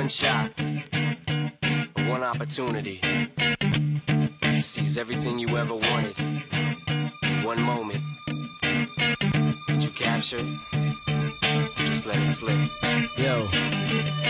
one shot, one opportunity. He sees everything you ever wanted in one moment. Did you capture it? Just let it slip. Yo.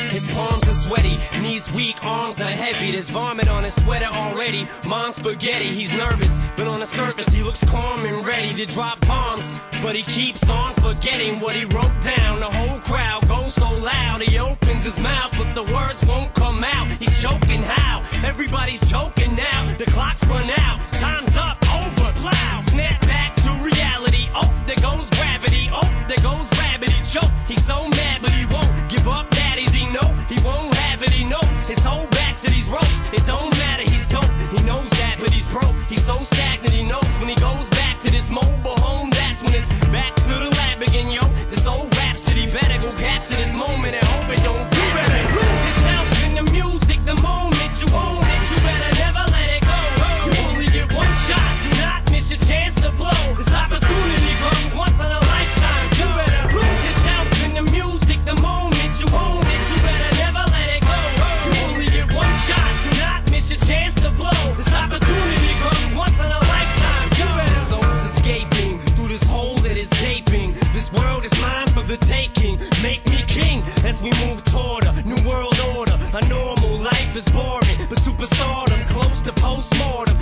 His palms are sweaty, knees weak, arms are heavy. There's vomit on his sweater already. Mom's spaghetti, he's nervous, but on the surface he looks calm and ready to drop bombs. But he keeps on forgetting what he wrote down. The whole crowd goes so loud, he opens his mouth, but the words won't come out. He's choking how? Everybody's choking now. The clock's run out, time's up, over, plow. Snap back to reality, oh, there goes gravity. Oh, there goes rabbit, he choke. He's so mad, but he won't give up. Daddies, he know he won't have it. He knows his whole back to these ropes. It don't matter, he's dope. He knows that, but he's broke. He's so stagnant, he knows when he goes back to this mobile home. That's when it's back to the lab again, yo. This old rhapsody better go capture this moment and hope it don't do it. Lose yourself in the music the moment you own it. You better never let it go. You only get one shot. Do not miss your chance to blow. This opportunity comes once in a lifetime. You better lose yourself in the music the moment you own it. You better never let it go. You only get one shot. Do not miss your chance to blow. This opportunity comes once in a lifetime. You better. Soul's escaping through this hole that is gaping. This world is mine for the taking. Make me king as we move toward a new world order. A normal life is boring, but superstardom's close to postmortem.